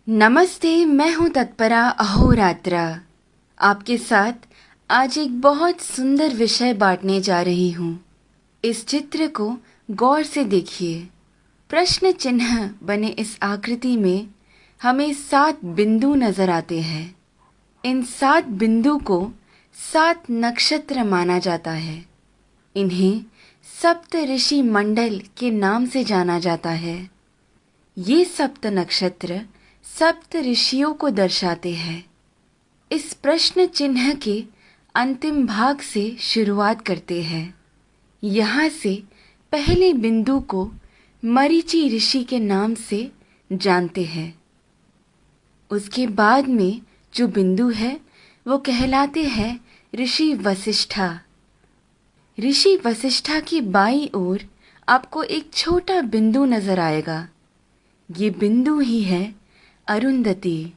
नमस्ते। मैं हूँ तत्परा अहोरात्रा। आपके साथ आज एक बहुत सुंदर विषय बांटने जा रही हूँ। इस चित्र को गौर से देखिए। प्रश्न चिन्ह बने इस आकृति में हमें 7 बिंदु नजर आते हैं। इन 7 बिंदु को 7 नक्षत्र माना जाता है। इन्हें सप्त ऋषि मंडल के नाम से जाना जाता है। ये सप्त नक्षत्र सप्त ऋषियों को दर्शाते हैं। इस प्रश्न चिन्ह के अंतिम भाग से शुरुआत करते हैं। यहाँ से पहले बिंदु को मरीचि ऋषि के नाम से जानते हैं। उसके बाद में जो बिंदु है वो कहलाते हैं ऋषि वसिष्ठा। ऋषि वसिष्ठा की बाईं ओर आपको एक छोटा बिंदु नजर आएगा। ये बिंदु ही है अरुंधति।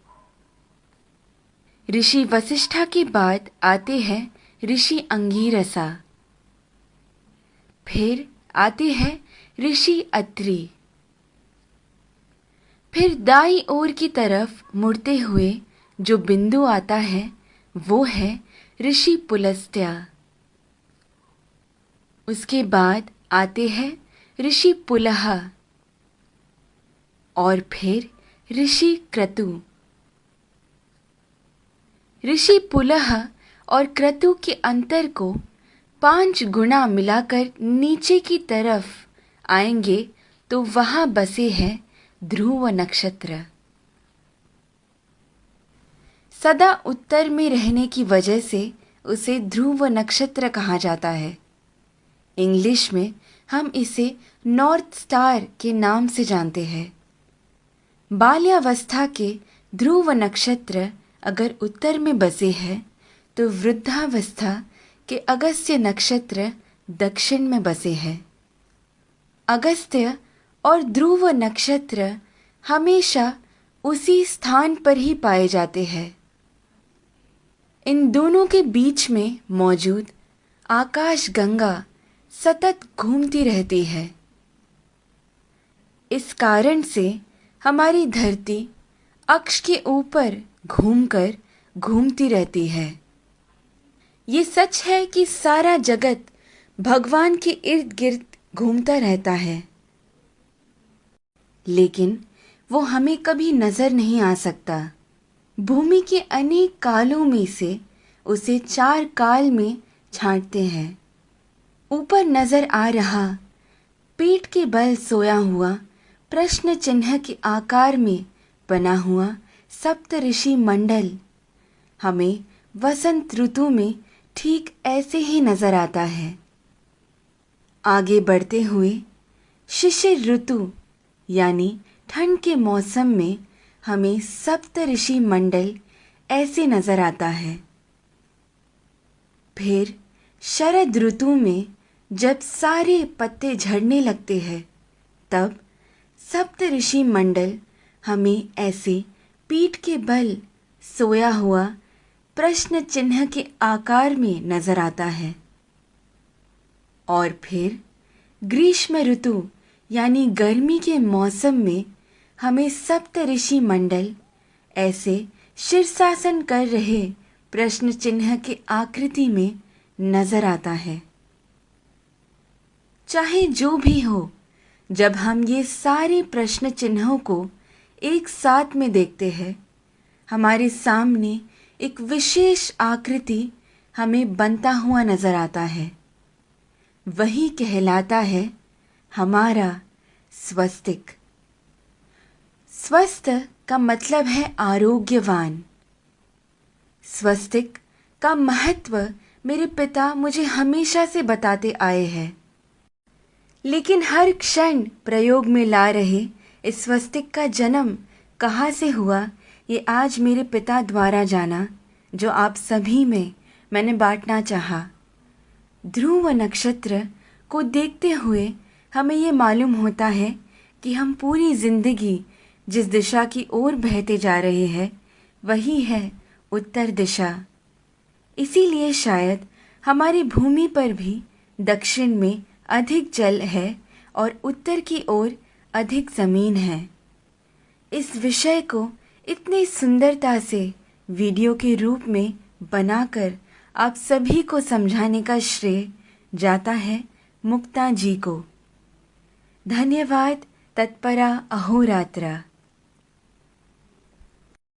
ऋषि वसिष्ठा के बाद आते हैं ऋषि अंगीरसा। फिर आते हैं ऋषि अत्रि। फिर दाईं ओर की तरफ मुड़ते हुए जो बिंदु आता है वो है ऋषि पुलस्त्य। उसके बाद आते हैं ऋषि पुलह और फिर ऋषि क्रतु। ऋषि पुलह और क्रतु के अंतर को 5 गुना मिलाकर नीचे की तरफ आएंगे तो वहां बसे हैं ध्रुव नक्षत्र। सदा उत्तर में रहने की वजह से उसे ध्रुव नक्षत्र कहा जाता है। इंग्लिश में हम इसे नॉर्थ स्टार के नाम से जानते हैं। बाल्यावस्था के ध्रुव नक्षत्र अगर उत्तर में बसे हैं तो वृद्धावस्था के अगस्त्य नक्षत्र दक्षिण में बसे हैं। अगस्त्य और ध्रुव नक्षत्र हमेशा उसी स्थान पर ही पाए जाते हैं। इन दोनों के बीच में मौजूद आकाश गंगा सतत घूमती रहती है। इस कारण से हमारी धरती अक्ष के ऊपर घूमकर घूमती रहती है। ये सच है कि सारा जगत भगवान के इर्द गिर्द घूमता रहता है, लेकिन वो हमें कभी नजर नहीं आ सकता। भूमि के अनेक कालों में से उसे 4 काल में छांटते हैं। ऊपर नजर आ रहा पीठ के बल सोया हुआ प्रश्न चिन्ह के आकार में बना हुआ सप्त ऋषि मंडल हमें वसंत ऋतु में ठीक ऐसे ही नजर आता है। आगे बढ़ते हुए शिशिर ऋतु यानी ठंड के मौसम में हमें सप्त ऋषि मंडल ऐसे नजर आता है। फिर शरद ऋतु में जब सारे पत्ते झड़ने लगते हैं तब सप्त ऋषि मंडल हमें ऐसे पीठ के बल सोया हुआ प्रश्न चिन्ह के आकार में नजर आता है। और फिर ग्रीष्म ऋतु यानी गर्मी के मौसम में हमें सप्त ऋषि मंडल ऐसे शीर्षासन कर रहे प्रश्न चिन्ह के आकृति में नजर आता है। चाहे जो भी हो, जब हम ये सारे प्रश्न चिन्हों को एक साथ में देखते हैं, हमारे सामने एक विशेष आकृति हमें बनता हुआ नजर आता है। वही कहलाता है हमारा स्वस्तिक। स्वस्थ का मतलब है आरोग्यवान। स्वस्तिक का महत्व मेरे पिता मुझे हमेशा से बताते आए हैं, लेकिन हर क्षण प्रयोग में ला रहे इस स्वस्तिक का जन्म कहाँ से हुआ ये आज मेरे पिता द्वारा जाना, जो आप सभी में मैंने बांटना चाहा। ध्रुव नक्षत्र को देखते हुए हमें ये मालूम होता है कि हम पूरी जिंदगी जिस दिशा की ओर बहते जा रहे हैं वही है उत्तर दिशा। इसीलिए शायद हमारी भूमि पर भी दक्षिण में अधिक जल है और उत्तर की ओर अधिक जमीन है। इस विषय को इतनी सुंदरता से वीडियो के रूप में बनाकर आप सभी को समझाने का श्रेय जाता है मुक्ता जी को। धन्यवाद। तत्परा अहोरात्र।